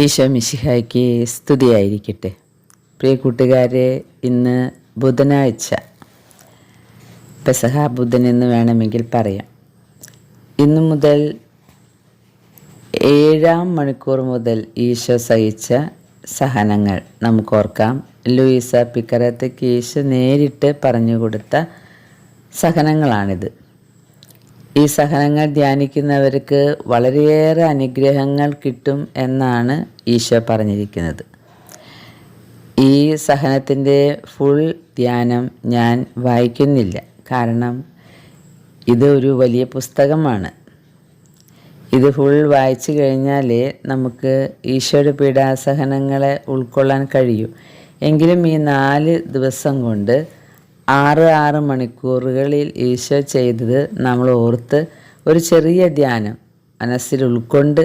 ഈശോ മിശിഹായ്ക്ക് സ്തുതിയായിരിക്കട്ടെ. പ്രിയ കൂട്ടുകാരെ, ഇന്ന് ബുധനാഴ്ച, പെസഹ ബുധൻ എന്ന് വേണമെങ്കിൽ പറയാം. ഇന്നു മുതൽ 7-ാം മണിക്കൂർ മുതൽ ഈശോ സഹിച്ച സഹനങ്ങൾ നമുക്കോർക്കാം. ലൂയിസ പിക്കറത്തേക്ക് ഈശോ നേരിട്ട് പറഞ്ഞു കൊടുത്ത സഹനങ്ങളാണിത്. ഈ സഹനങ്ങൾ ധ്യാനിക്കുന്നവർക്ക് വളരെയേറെ അനുഗ്രഹങ്ങൾ കിട്ടും എന്നാണ് ഈശോ പറഞ്ഞിരിക്കുന്നത്. ഈ സഹനത്തിൻ്റെ ഫുൾ ധ്യാനം ഞാൻ വായിക്കുന്നില്ല, കാരണം ഇത് ഒരു വലിയ പുസ്തകമാണ്. ഇത് ഫുൾ വായിച്ചു കഴിഞ്ഞാൽ നമുക്ക് ഈശോയുടെ പീഡാസഹനങ്ങളെ ഉൾക്കൊള്ളാൻ കഴിയും. എങ്കിലും ഈ 4 ദിവസം കൊണ്ട് 6 മണിക്കൂറുകളിൽ ഈശോ ചെയ്തത് നമ്മൾ ഓർത്ത് ഒരു ചെറിയ ധ്യാനം മനസ്സിൽ ഉൾക്കൊണ്ട്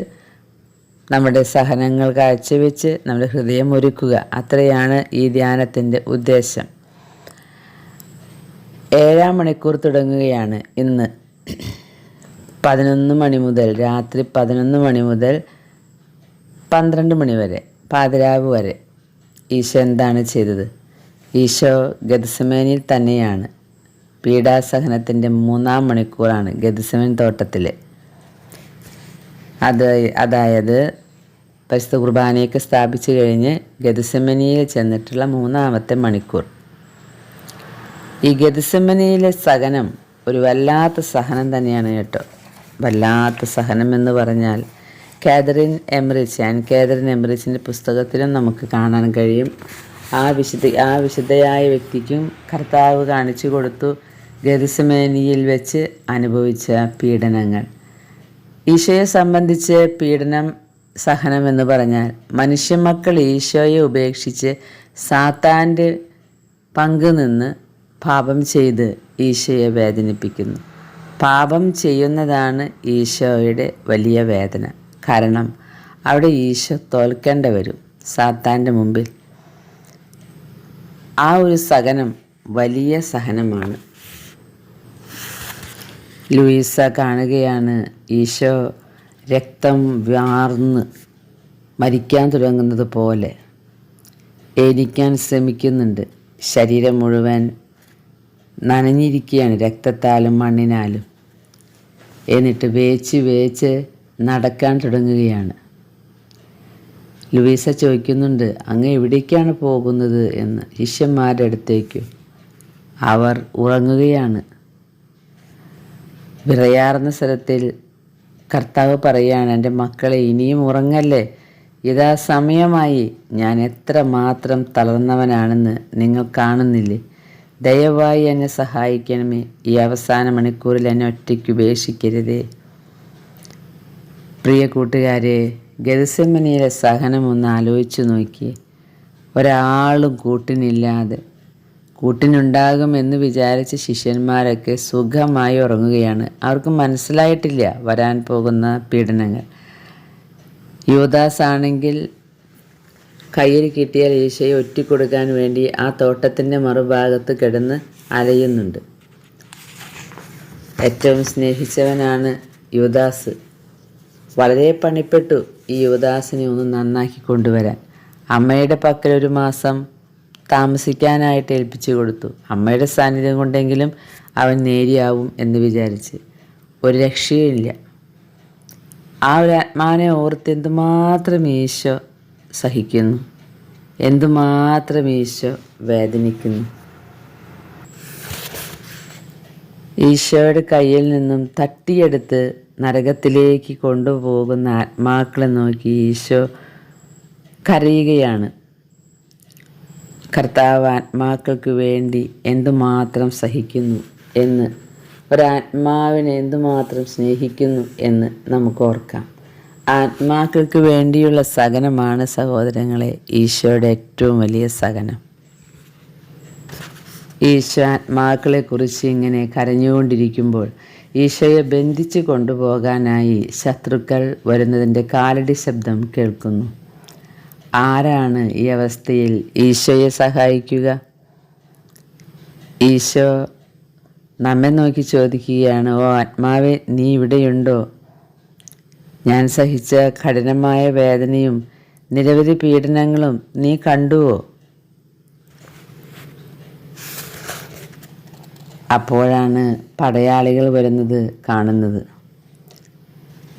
നമ്മുടെ സഹനങ്ങൾ കാഴ്ചവെച്ച് നമ്മുടെ ഹൃദയം ഒരുക്കുക. അത്രയാണ് ഈ ധ്യാനത്തിൻ്റെ ഉദ്ദേശം. 7-ാം മണിക്കൂർ തുടങ്ങുകയാണ് ഇന്ന്. 11 മണി മുതൽ, രാത്രി 11 മണി മുതൽ 12 മണി വരെ, പാതിരാവ് വരെ ഈശോ എന്താണ് ചെയ്തത്? ഈശോ ഗെത്സമേനിൽ തന്നെയാണ്. പീഡാസഹനത്തിൻ്റെ 3-ാം മണിക്കൂറാണ് ഗെത്സമേൻ തോട്ടത്തിൽ. അതായത് പരിശുദ്ധ കുർബാനയൊക്കെ സ്ഥാപിച്ചു കഴിഞ്ഞ് ഗെത്സമനിയിൽ ചെന്നിട്ടുള്ള 3-ാമത്തെ മണിക്കൂർ. ഈ ഗെത്സമനിയിലെ സഹനം ഒരു വല്ലാത്ത സഹനം തന്നെയാണ് കേട്ടോ. വല്ലാത്ത സഹനം എന്ന് പറഞ്ഞാൽ കാതറിൻ എംറിച്ചിൻ്റെ പുസ്തകത്തിലും നമുക്ക് കാണാൻ കഴിയും. ആ വിശുദ്ധയായ വ്യക്തിക്കും കർത്താവ് കാണിച്ചു കൊടുത്തു ഗെത്സമേനിയിൽ വെച്ച് അനുഭവിച്ച പീഡനങ്ങൾ. ഈശോയെ സംബന്ധിച്ച് പീഡനം, സഹനം എന്ന് പറഞ്ഞാൽ മനുഷ്യമക്കൾ ഈശോയെ ഉപേക്ഷിച്ച് സാത്താൻ്റെ പങ്ക് നിന്ന് പാപം ചെയ്ത് ഈശോയെ വേദനിപ്പിക്കുന്നു. പാപം ചെയ്യുന്നതാണ് ഈശോയുടെ വലിയ വേദന. കാരണം അവിടെ ഈശോ തോൽക്കേണ്ടി വരും സാത്താൻ്റെ മുമ്പിൽ. ആ ഒരു സഹനം വലിയ സഹനമാണ്. ലൂയിസ കാണുകയാണ് ഈശോ രക്തം വാർന്ന് മരിക്കാൻ തുടങ്ങുന്നത് പോലെ എരിക്കാൻ ശ്രമിക്കുന്നുണ്ട്. ശരീരം മുഴുവൻ നനഞ്ഞിരിക്കുകയാണ് രക്തത്താലും മണ്ണിനാലും. എന്നിട്ട് വേച്ച് നടക്കാൻ തുടങ്ങുകയാണ്. ലൂയിസ ചോദിക്കുന്നുണ്ട്, അങ്ങ് എവിടേക്കാണ് പോകുന്നത് എന്ന്. ശിഷ്യന്മാരുടെ അടുത്തേക്ക്. അവർ ഉറങ്ങുകയാണ്. വിറയാർന്ന സ്ഥലത്തിൽ കർത്താവ് പറയുകയാണ്, എൻ്റെ മക്കളെ ഇനിയും ഉറങ്ങല്ലേ, ഇതാ സമയമായി. ഞാൻ എത്ര മാത്രം തളർന്നവനാണെന്ന് നിങ്ങൾ കാണുന്നില്ലേ? ദയവായി എന്നെ സഹായിക്കണമേ. ഈ അവസാന മണിക്കൂറിൽ എന്നെ ഒറ്റയ്ക്ക് ഉപേക്ഷിക്കരുതേ. പ്രിയ കൂട്ടുകാരെ, ഗെത്സമനിയിലെ സഹനം ഒന്ന് ആലോചിച്ചു നോക്കിയേ. ഒരാളും കൂട്ടിനുണ്ടാകുമെന്ന് വിചാരിച്ച ശിഷ്യന്മാരൊക്കെ സുഖമായി ഉറങ്ങുകയാണ്. അവർക്ക് മനസ്സിലായിട്ടില്ല വരാൻ പോകുന്ന പീഡനങ്ങൾ. യൂദാസ് ആണെങ്കിൽ കയ്യിൽ കിട്ടിയാൽ ഈശോയെ ഒറ്റിക്കൊടുക്കാൻ വേണ്ടി ആ തോട്ടത്തിൻ്റെ മറുഭാഗത്ത് കിടന്ന് അലയുന്നുണ്ട്. ഏറ്റവും സ്നേഹിച്ചവനാണ് യൂദാസ്. വളരെ പണിപ്പെട്ടു ഈ യൂദാസിനെ ഒന്ന് നന്നാക്കി കൊണ്ടുവരാൻ. അമ്മയുടെ പക്കൽ 1 മാസം താമസിക്കാനായിട്ട് ഏൽപ്പിച്ചു കൊടുത്തു. അമ്മയുടെ സാന്നിധ്യം കൊണ്ടെങ്കിലും അവൻ നേരിയാവും എന്ന് വിചാരിച്ച്. ഒരു രക്ഷയില്ല. ആ ഒരു ആത്മാവിനെ ഓർത്ത് എന്തുമാത്രം ഈശോ സഹിക്കുന്നു, എന്തുമാത്രം ഈശോ വേദനിക്കുന്നു. ഈശോയുടെ കയ്യിൽ നിന്നും തട്ടിയെടുത്ത് നരകത്തിലേക്ക് കൊണ്ടുപോകുന്ന ആത്മാക്കളെ നോക്കി ഈശോ കരയുകയാണ്. കർത്താവ് ആത്മാക്കൾക്ക് വേണ്ടി എന്തുമാത്രം സഹിക്കുന്നു എന്ന്, ഒരാത്മാവിനെ എന്തുമാത്രം സ്നേഹിക്കുന്നു എന്ന് നമുക്ക് ഓർക്കാം. ആത്മാക്കൾക്ക് വേണ്ടിയുള്ള സഹനമാണ് സഹോദരങ്ങളെ ഈശോയുടെ ഏറ്റവും വലിയ സഹനം. ഈശോ ആത്മാക്കളെക്കുറിച്ച് ഇങ്ങനെ കരഞ്ഞുകൊണ്ടിരിക്കുമ്പോൾ ഈശോയെ ബന്ധിച്ച് കൊണ്ടുപോകാനായി ശത്രുക്കൾ വരുന്നതിൻ്റെ കാലടി ശബ്ദം കേൾക്കുന്നു. ആരാണ് ഈ അവസ്ഥയിൽ ഈശോയെ സഹായിക്കുക? ഈശോ നമ്മെ നോക്കി ചോദിക്കുകയാണ്, ഓ ആത്മാവേ, നീ ഇവിടെയുണ്ടോ? ഞാൻ സഹിച്ച കഠിനമായ വേദനയും നിരവധി പീഡനങ്ങളും നീ കണ്ടുവോ? അപ്പോഴാണ് പടയാളികൾ വരുന്നത് കാണുന്നത്.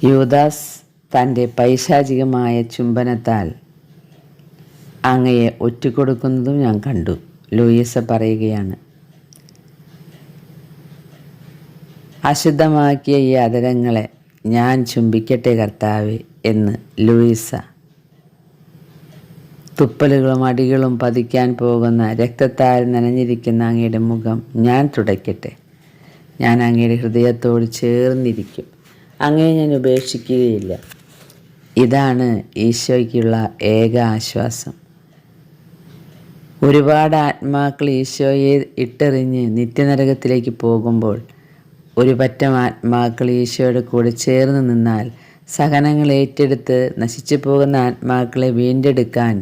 യൂദാസ് തൻ്റെ പൈശാചികമായ ചുംബനത്താൽ അങ്ങയെ ഒറ്റിക്കൊടുക്കുന്നതും ഞാൻ കണ്ടു. ലൂയിസ പറയുകയാണ്, അശുദ്ധമാക്കിയ ഈ അധരങ്ങളെ ഞാൻ ചുംബിക്കട്ടെ കർത്താവേ എന്ന് ലൂയിസ. തുപ്പലുകളും അടികളും പതിക്കാൻ പോകുന്ന രക്തത്താൽ നനഞ്ഞിരിക്കുന്ന അങ്ങയുടെ മുഖം ഞാൻ തുടയ്ക്കട്ടെ. ഞാൻ അങ്ങയുടെ ഹൃദയത്തോട് ചേർന്നിരിക്കും, അങ്ങയെ ഞാൻ ഉപേക്ഷിക്കുകയില്ല. ഇതാണ് ഈശോയ്ക്കുള്ള ഏക ആശ്വാസം. ഒരുപാട് ആത്മാക്കൾ ഈശോയെ ഇട്ടെറിഞ്ഞ് നിത്യനരകത്തിലേക്ക് പോകുമ്പോൾ ഒരു പറ്റം ആത്മാക്കൾ ഈശോയുടെ കൂടെ ചേർന്ന് നിന്നാൽ, സഹനങ്ങൾ ഏറ്റെടുത്ത് നശിച്ചു പോകുന്ന ആത്മാക്കളെ വീണ്ടെടുക്കാൻ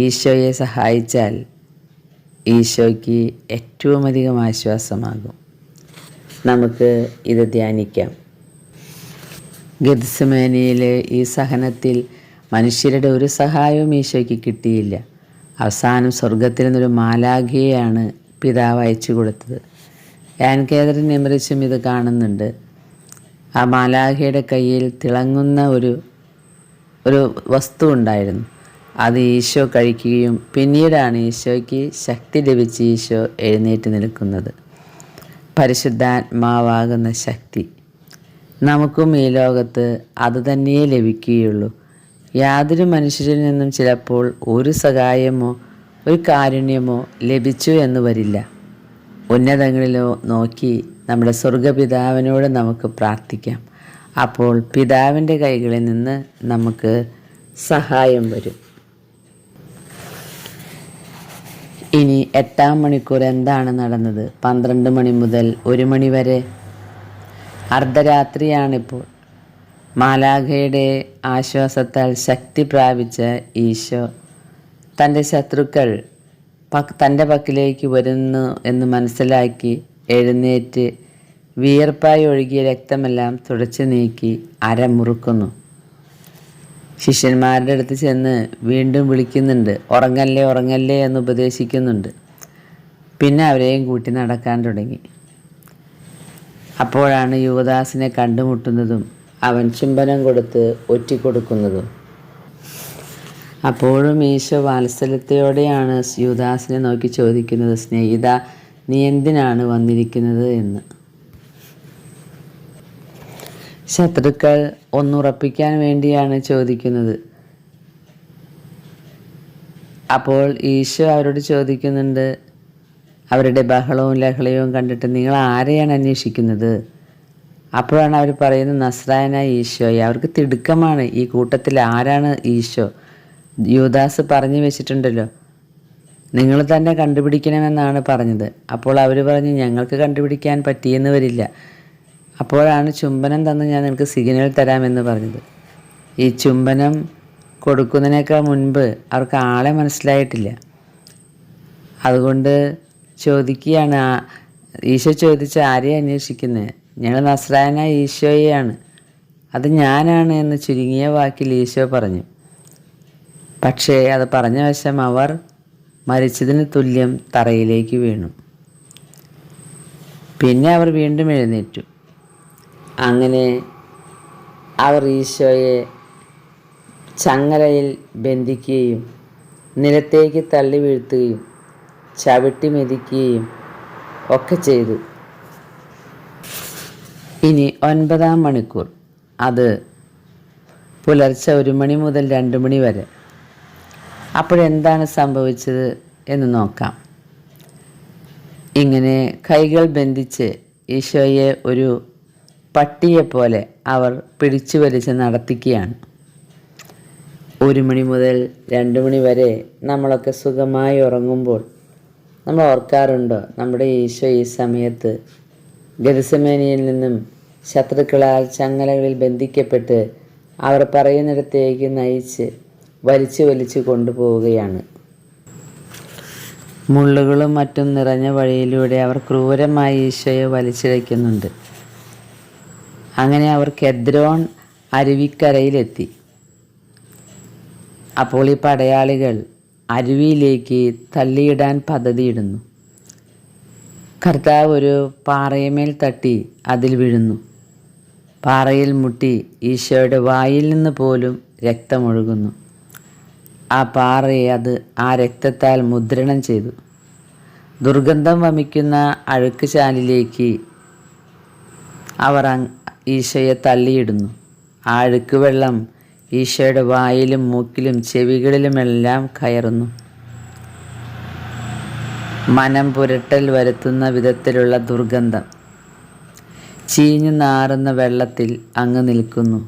ഈശോയെ സഹായിച്ചാൽ ഈശോയ്ക്ക് ഏറ്റവും അധികം ആശ്വാസമാകും. നമുക്ക് ഇത് ധ്യാനിക്കാം. ഗെത്സമേനിയിലെ ഈ സഹനത്തിൽ മനുഷ്യരുടെ ഒരു സഹായവും ഈശോയ്ക്ക് കിട്ടിയില്ല. അവസാനം സ്വർഗത്തിൽ നിന്നൊരു മാലാഖയെയാണ് പിതാവ് അയച്ചു കൊടുത്തത്. ആൻ കാതറിൻ എമറിച്ചും ഇത് കാണുന്നുണ്ട്. ആ മാലാഖയുടെ കയ്യിൽ തിളങ്ങുന്ന ഒരു വസ്തു ഉണ്ടായിരുന്നു. അത് ഈശോ കഴിക്കുകയും പിന്നീടാണ് ഈശോയ്ക്ക് ശക്തി ലഭിച്ച് ഈശോ എഴുന്നേറ്റ് നിൽക്കുന്നത്. പരിശുദ്ധാത്മാവാകുന്ന ശക്തി നമുക്കും ഈ ലോകത്ത് അതുതന്നെയേ ലഭിക്കുകയുള്ളൂ. യാതൊരു മനുഷ്യരിൽ നിന്നും ചിലപ്പോൾ ഒരു സഹായമോ ഒരു കാരുണ്യമോ ലഭിച്ചു എന്ന് വരില്ല. ഉന്നതങ്ങളിലോ നോക്കി നമ്മുടെ സ്വർഗപിതാവിനോട് നമുക്ക് പ്രാർത്ഥിക്കാം. അപ്പോൾ പിതാവിൻ്റെ കൈകളിൽ നിന്ന് നമുക്ക് സഹായം വരും. ഇനി 8-ാം മണിക്കൂർ എന്താണ് നടന്നത്? 12 മണി മുതൽ 1 മണി വരെ അർദ്ധരാത്രിയാണിപ്പോൾ. മാലാഖയുടെ ആശ്വാസത്താൽ ശക്തി പ്രാപിച്ച ഈശോ തൻ്റെ ശത്രുക്കൾ തൻ്റെ പക്കലേക്ക് വരുന്നു എന്ന് മനസ്സിലാക്കി എഴുന്നേറ്റ് വിയർപ്പായി ഒഴുകിയ രക്തമെല്ലാം തുടച്ചു നീക്കി അരമുറുക്കുന്നു. ശിഷ്യന്മാരുടെ അടുത്ത് ചെന്ന് വീണ്ടും വിളിക്കുന്നുണ്ട്, ഉറങ്ങല്ലേ ഉറങ്ങല്ലേ എന്ന് ഉപദേശിക്കുന്നുണ്ട്. പിന്നെ അവരെയും കൂട്ടി നടക്കാൻ തുടങ്ങി. അപ്പോഴാണ് യൂദാസിനെ കണ്ടുമുട്ടുന്നതും അവൻ ചുംബനം കൊടുത്ത് ഒറ്റിക്കൊടുക്കുന്നതും. അപ്പോഴും ഈശോ വാത്സല്യത്തോടെയാണ് യൂദാസിനെ നോക്കി ചോദിക്കുന്നത്, സ്നേഹിത, നീ എന്തിനാണ് വന്നിരിക്കുന്നത് എന്ന്. ശത്രുക്കൾ ഒന്നുറപ്പിക്കാൻ വേണ്ടിയാണ് ചോദിക്കുന്നത്. അപ്പോൾ ഈശോ അവരോട് ചോദിക്കുന്നുണ്ട്, അവരുടെ ബഹളവും ലഹളയും കണ്ടിട്ട് നിങ്ങൾ ആരെയാണ് അന്വേഷിക്കുന്നത്? അപ്പോഴാണ് അവർ പറയുന്നത്, നസ്രായനായ ഈശോയെ. അവർക്ക് തിടുക്കമാണ്, ഈ കൂട്ടത്തിൽ ആരാണ് ഈശോ? യൂദാസ് പറഞ്ഞു വെച്ചിട്ടുണ്ടല്ലോ, നിങ്ങൾ തന്നെ കണ്ടുപിടിക്കണമെന്നാണ് പറഞ്ഞത്. അപ്പോൾ അവർ പറഞ്ഞു, ഞങ്ങൾക്ക് കണ്ടുപിടിക്കാൻ പറ്റിയെന്ന് വരില്ല. അപ്പോഴാണ് ചുംബനം തന്ന് ഞാൻ നിങ്ങൾക്ക് സിഗ്നൽ തരാമെന്ന് പറഞ്ഞത്. ഈ ചുംബനം കൊടുക്കുന്നതിനേക്കാൾ മുൻപ് അവർക്ക് ആളെ മനസ്സിലായിട്ടില്ല. അതുകൊണ്ട് ചോദിക്കുകയാണ്, ഈശോ ചോദിച്ച ആരെയാണ് അന്വേഷിക്കുന്നത്? ഞങ്ങൾ നസ്രായനായ ഈശോയെയാണ്. അത് ഞാനാണ് എന്ന് ചുരുങ്ങിയ വാക്കിൽ ഈശോ പറഞ്ഞു. പക്ഷേ അത് പറഞ്ഞ വശം അവർ മരിച്ചതിന് തുല്യം തറയിലേക്ക് വീണു. പിന്നെ അവർ വീണ്ടും എഴുന്നേറ്റു. അങ്ങനെ അവർ ഈശോയെ ചങ്ങലയിൽ ബന്ധിക്കുകയും നിലത്തേക്ക് തള്ളി വീഴ്ത്തുകയും ചവിട്ടി മെതിക്കുകയും ഒക്കെ ചെയ്തു. ഇനി 9-ാം മണിക്കൂർ, അത് പുലർച്ചെ 1 മണി മുതൽ 2 മണി വരെ. അപ്പോഴെന്താണ് സംഭവിച്ചത് എന്ന് നോക്കാം. ഇങ്ങനെ കൈകൾ ബന്ധിച്ച് ഈശോയെ ഒരു പട്ടിയെപ്പോലെ അവർ പിടിച്ചു വലിച്ച് നടത്തിക്കുകയാണ്. 1 മണി മുതൽ 2 മണി വരെ നമ്മളൊക്കെ സുഖമായി ഉറങ്ങുമ്പോൾ നമ്മൾ ഓർക്കാറുണ്ടോ, നമ്മുടെ ഈശോ ഈ സമയത്ത് ഗെത്സമേനിയിൽ നിന്നും ശത്രുക്കളാൽ ചങ്ങലകളിൽ ബന്ധിക്കപ്പെട്ട് അവർ പറയുന്നിടത്തേക്ക് നയിച്ച് വലിച്ചു കൊണ്ടുപോവുകയാണ്. മുള്ളുകളും മറ്റും നിറഞ്ഞ വഴിയിലൂടെ അവർ ക്രൂരമായി ഈശോയെ വലിച്ചിഴയ്ക്കുന്നുണ്ട്. അങ്ങനെ അവർ കെദ്രോൺ അരുവിക്കരയിലെത്തി. അപ്പോൾ ഈ പടയാളികൾ അരുവിയിലേക്ക് തള്ളിയിടാൻ പദ്ധതിയിടുന്നു. കർത്താവ് ഒരു പാറയമേൽ തട്ടി അതിൽ വീഴുന്നു. പാറയിൽ മുട്ടി ഈശോയുടെ വായിൽ നിന്ന് പോലും രക്തമൊഴുകുന്നു. ആ പാറയെ അത് ആ രക്തത്താൽ മുദ്രണം ചെയ്തു. ദുർഗന്ധം വമിക്കുന്ന അഴുക്ക് ചാലിലേക്ക് അവർ ഈശോയെ തള്ളിയിടുന്നു. ആ അഴുക്ക് വെള്ളം ഈശോയുടെ വായിലും മൂക്കിലും ചെവികളിലുമെല്ലാം കയറുന്നു. മനം പുരട്ടൽ വരുത്തുന്ന വിധത്തിലുള്ള ദുർഗന്ധം ചീഞ്ഞു നാറുന്ന വെള്ളത്തിൽ അങ്ങ് നിൽക്കുന്നു.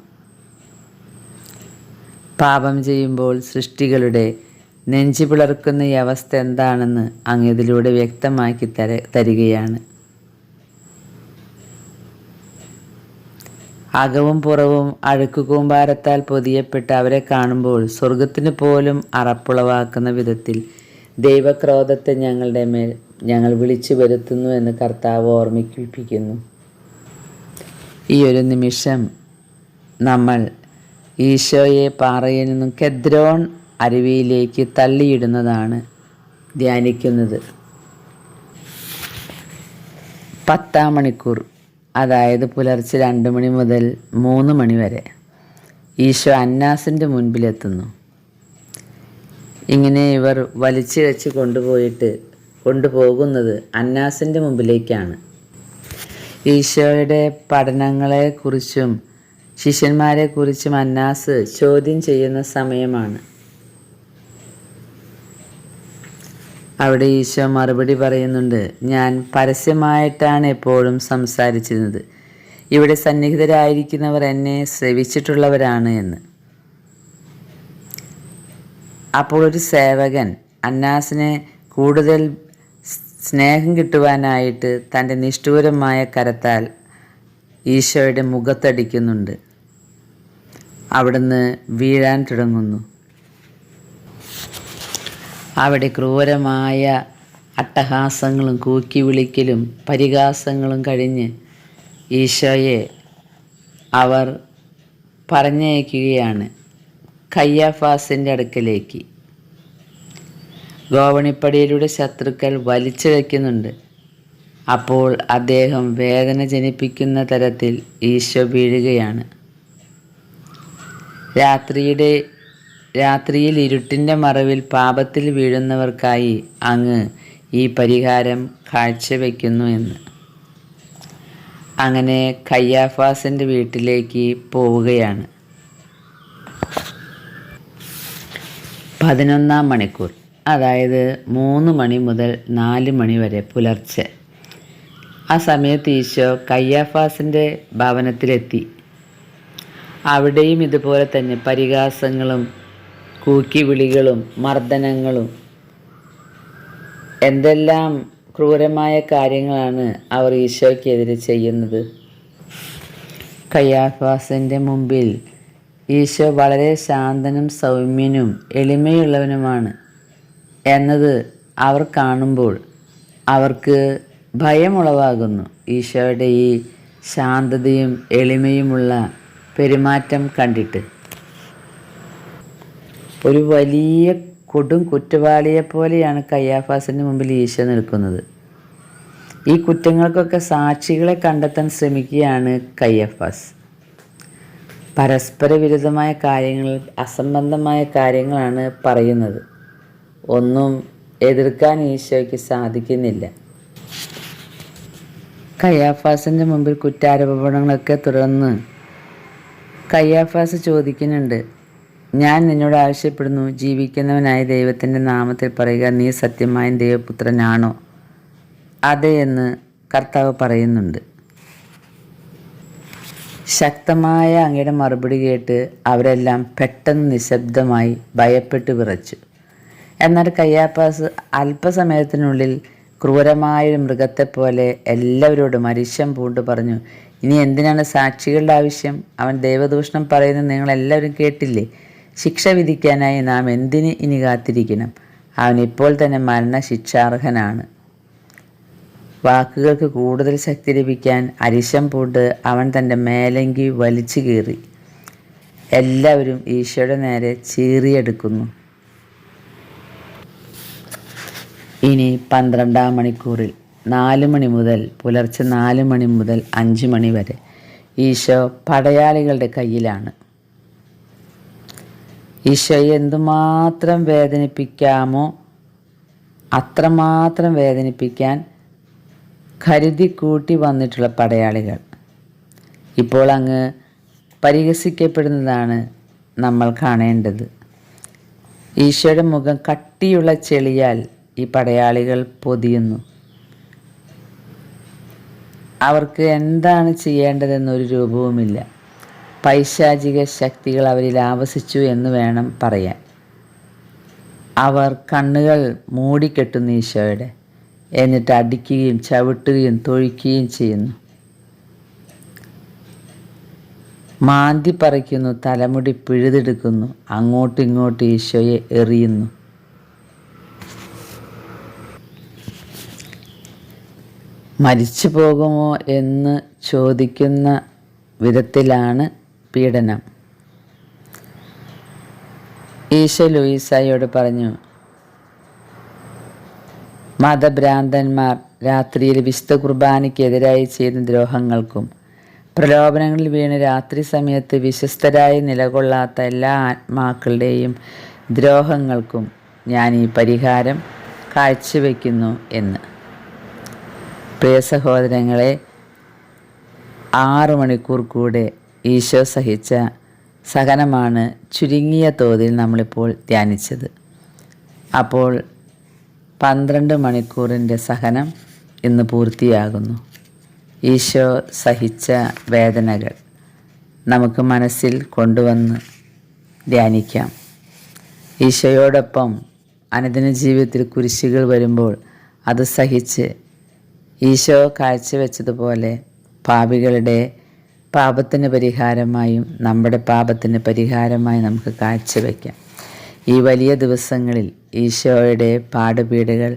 പാപം ചെയ്യുമ്പോൾ സൃഷ്ടികളുടെ നെഞ്ചു പിളർക്കുന്ന ഈ അവസ്ഥ എന്താണെന്ന് അങ്ങ് ഇതിലൂടെ വ്യക്തമാക്കി തരികയാണ്. അകവും പുറവും അഴുക്ക് കൂമ്പാരത്താൽ പൊതിയപ്പെട്ട് അവരെ കാണുമ്പോൾ സ്വർഗത്തിന് പോലും അറപ്പുളവാക്കുന്ന വിധത്തിൽ ദൈവക്രോധത്തെ ഞങ്ങളുടെ മേൽ ഞങ്ങൾ വിളിച്ചു വരുത്തുന്നു എന്ന് കർത്താവ് ഓർമ്മിപ്പിക്കുന്നു. ഈ ഒരു നിമിഷം നമ്മൾ ഈശോയെ പാറയിൽ നിന്നും കെദ്രോൺ അരുവിയിലേക്ക് തള്ളിയിടുന്നതാണ് ധ്യാനിക്കുന്നത്. 10 മണിക്കൂർ, അതായത് പുലർച്ചെ 2 മണി മുതൽ 3 മണി വരെ ഈശോ അന്നാസിൻ്റെ മുൻപിലെത്തുന്നു. ഇങ്ങനെ ഇവർ വലിച്ചിഴച്ച് കൊണ്ടുപോകുന്നത് അന്നാസിൻ്റെ മുമ്പിലേക്കാണ്. ഈശോയുടെ പഠനങ്ങളെക്കുറിച്ചും ശിഷ്യന്മാരെക്കുറിച്ചും അന്നാസ് ചോദ്യം ചെയ്യുന്ന സമയമാണ്. അവിടെ ഈശോ മറുപടി പറയുന്നുണ്ട്, ഞാൻ പരസ്യമായിട്ടാണ് എപ്പോഴും സംസാരിച്ചിരുന്നത്. ഇവിടെ സന്നിഹിതരായിരിക്കുന്നവർ എന്നെ ശ്രവിച്ചിട്ടുള്ളവരാണ് എന്ന്. അപ്പോൾ ഒരു സേവകൻ അന്നാസിനെ കൂടുതൽ സ്നേഹം കിട്ടുവാനായിട്ട് തൻ്റെ നിഷ്ഠൂരമായ കരത്താൽ ഈശോയുടെ മുഖത്തടിക്കുന്നുണ്ട്. അവിടുന്ന് വീഴാൻ തുടങ്ങുന്നു. അവിടെ ക്രൂരമായ അട്ടഹാസങ്ങളും കൂക്കി വിളിക്കലും പരിഹാസങ്ങളും കഴിഞ്ഞ് ഈശോയെ അവർ പറഞ്ഞയക്കുകയാണ് കയ്യാഫാസിൻ്റെ അടുക്കലേക്ക്. ഗോവണിപ്പടിയിലൂടെ ശത്രുക്കൾ വലിച്ചിഴയ്ക്കുന്നുണ്ട്. അപ്പോൾ അദ്ദേഹം വേദന ജനിപ്പിക്കുന്ന തരത്തിൽ ഈശോ വീഴുകയാണ്. രാത്രിയിൽ ഇരുട്ടിൻ്റെ മറവിൽ പാപത്തിൽ വീഴുന്നവർക്കായി അങ്ങ് ഈ പരിഹാരം കാഴ്ചവെക്കുന്നു എന്ന്. അങ്ങനെ കയ്യാഫാസിൻ്റെ വീട്ടിലേക്ക് പോവുകയാണ്. 11 മണിക്കൂർ, അതായത് 3 മണി മുതൽ 4 മണി വരെ പുലർച്ചെ. ആ സമയത്ത് ഈശോ കയ്യാഫാസിൻ്റെ ഭവനത്തിലെത്തി. അവിടെയും ഇതുപോലെ തന്നെ പരിഹാസങ്ങളും കൂക്കിവിളികളും മർദ്ദനങ്ങളും എന്തെല്ലാം ക്രൂരമായ കാര്യങ്ങളാണ് അവർ ഈശോയ്ക്കെതിരെ ചെയ്യുന്നത്. കയ്യാഫാസിൻ്റെ മുമ്പിൽ ഈശോ വളരെ ശാന്തനും സൗമ്യനും എളിമയുള്ളവനുമാണ് എന്നത് അവർ കാണുമ്പോൾ അവർക്ക് ഭയമുളവാകുന്നു. ഈശോയുടെ ഈ ശാന്തതയും എളിമയുമുള്ള പെരുമാറ്റം കണ്ടിട്ട് ഒരു വലിയ കൊടും കുറ്റവാളിയെപ്പോലെയാണ് കയ്യാഫാസിൻ്റെ മുമ്പിൽ ഈശോ നിൽക്കുന്നത്. ഈ കുറ്റങ്ങൾക്കൊക്കെ സാക്ഷികളെ കണ്ടെത്താൻ ശ്രമിക്കുകയാണ് കയ്യാഫാസ്. പരസ്പര വിരുദ്ധമായ കാര്യങ്ങൾ, അസംബന്ധമായ കാര്യങ്ങളാണ് പറയുന്നത്. ഒന്നും എതിർക്കാൻ ഈശോയ്ക്ക് സാധിക്കുന്നില്ല. കയ്യാഫാസിൻ്റെ മുമ്പിൽ കുറ്റാരോപണങ്ങളൊക്കെ തുടർന്ന് കയ്യാഫാസ് ചോദിക്കുന്നുണ്ട്, ഞാൻ നിന്നോട് ആവശ്യപ്പെടുന്നു, ജീവിക്കുന്നവനായ ദൈവത്തിൻ്റെ നാമത്തിൽ പറയുക, നീ സത്യമായ ദൈവപുത്രനാണോ? അതെ എന്ന് കർത്താവ് പറയുന്നുണ്ട്. ശക്തമായ അങ്ങയുടെ മറുപടി കേട്ട് അവരെല്ലാം പെട്ടെന്ന് നിശബ്ദമായി ഭയപ്പെട്ട് വിറച്ചു. എന്നാൽ കയ്യാഫാസ് അല്പസമയത്തിനുള്ളിൽ ക്രൂരമായൊരു മൃഗത്തെപ്പോലെ എല്ലാവരോടും അരിശം പൂണ്ട് പറഞ്ഞു, ഇനി എന്തിനാണ് സാക്ഷികളുടെ ആവശ്യം? അവൻ ദൈവദൂഷണം പറയുന്നത് നിങ്ങളെല്ലാവരും കേട്ടില്ലേ? ശിക്ഷ വിധിക്കാനായി നാം എന്തിന് ഇനി കാത്തിരിക്കണം? അവൻ ഇപ്പോൾ തന്നെ മരണശിക്ഷാർഹനാണ്. വാക്കുകൾക്ക് കൂടുതൽ ശക്തി ലഭിക്കാൻ അരിശം പൂണ്ട് അവൻ തൻ്റെ മേലങ്കി വലിച്ചു കീറി. എല്ലാവരും ഈശോയുടെ നേരെ ചീറിയെടുക്കുന്നു. ഇനി 12-ാം മണിക്കൂറിൽ 4 മണി മുതൽ പുലർച്ചെ 4 മണി മുതൽ 5 മണി വരെ ഈശോ പടയാളികളുടെ കയ്യിലാണ്. ഈശോയെ എന്തുമാത്രം വേദനിപ്പിക്കാമോ അത്രമാത്രം വേദനിപ്പിക്കാൻ കരുതി കൂട്ടി വന്നിട്ടുള്ള പടയാളികൾ ഇപ്പോൾ അങ്ങ് പരിഹസിക്കപ്പെടുന്നതാണ് നമ്മൾ കാണേണ്ടത്. ഈശോയുടെ മുഖം കട്ടിയുള്ള ചെളിയാൽ ഈ പടയാളികൾ പൊതിയുന്നു. അവർക്ക് എന്താണ് ചെയ്യേണ്ടതെന്നൊരു രൂപവുമില്ല. പൈശാചിക ശക്തികൾ അവരിൽ ആവസിച്ചു എന്ന് വേണം പറയാൻ. അവർ കണ്ണുകൾ മൂടിക്കെട്ടുന്നു ഈശോയുടെ, എന്നിട്ട് അടിക്കുകയും ചവിട്ടുകയും തൊഴിക്കുകയും ചെയ്യുന്നു. മാന്തി പറിക്കുന്നു, തലമുടി പിഴുതെടുക്കുന്നു, അങ്ങോട്ടും ഇങ്ങോട്ടും ഈശോയെ എറിയുന്നു. മരിച്ചു പോകുമോ എന്ന് ചോദിക്കുന്ന വിധത്തിലാണ് പീഡനം. ഈശോ ലൂയിസായോട് പറഞ്ഞു, മതഭ്രാന്തന്മാർ രാത്രിയിൽ വിശുദ്ധ കുർബാനയ്ക്കെതിരായി ചെയ്ത ദ്രോഹങ്ങൾക്കും പ്രലോഭനങ്ങളിൽ വീണ് രാത്രി സമയത്ത് വിശ്വസ്തരായി നിലകൊള്ളാത്ത എല്ലാ ആത്മാക്കളുടെയും ദ്രോഹങ്ങൾക്കും ഞാൻ ഈ പരിഹാരം കാഴ്ചവെക്കുന്നു എന്ന്. പ്രിയ സഹോദരങ്ങളെ, 6 മണിക്കൂർ കൂടെ ഈശോ സഹിച്ച സഹനമാണ് ചുരുങ്ങിയ തോതിൽ നമ്മളിപ്പോൾ ധ്യാനിച്ചത്. അപ്പോൾ 12 മണിക്കൂറിൻ്റെ സഹനം ഇന്ന് പൂർത്തിയാകുന്നു. ഈശോ സഹിച്ച വേദനകൾ നമുക്ക് മനസ്സിൽ കൊണ്ടുവന്ന് ധ്യാനിക്കാം. ഈശോയോടൊപ്പം അനുദിന ജീവിതത്തിൽ കുരിശുകൾ വരുമ്പോൾ അത് സഹിച്ച് ഈശോ കാഴ്ചവെച്ചതുപോലെ പാപികളുടെ പാപത്തിന് പരിഹാരമായും നമ്മുടെ പാപത്തിന് പരിഹാരമായി നമുക്ക് കാഴ്ചവെക്കാം. ഈ വലിയ ദിവസങ്ങളിൽ ഈശോയുടെ പാടുപീടുകൾ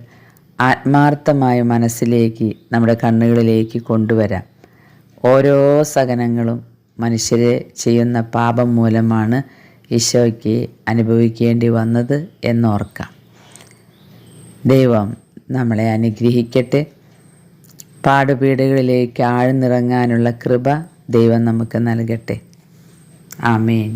ആത്മാർത്ഥമായ മനസ്സിലേക്ക്, നമ്മുടെ കണ്ണുകളിലേക്ക് കൊണ്ടുവരാം. ഓരോ സഹനങ്ങളും മനുഷ്യരെ ചെയ്യുന്ന പാപം മൂലമാണ് ഈശോയ്ക്ക് അനുഭവിക്കേണ്ടി വന്നത് എന്നോർക്കാം. ദൈവം നമ്മളെ അനുഗ്രഹിക്കട്ടെ. പാടുപീടുകളിലേക്ക് ആഴ്ന്നിറങ്ങാനുള്ള കൃപ ദൈവം നമുക്ക് നൽകട്ടെ. ആമേൻ.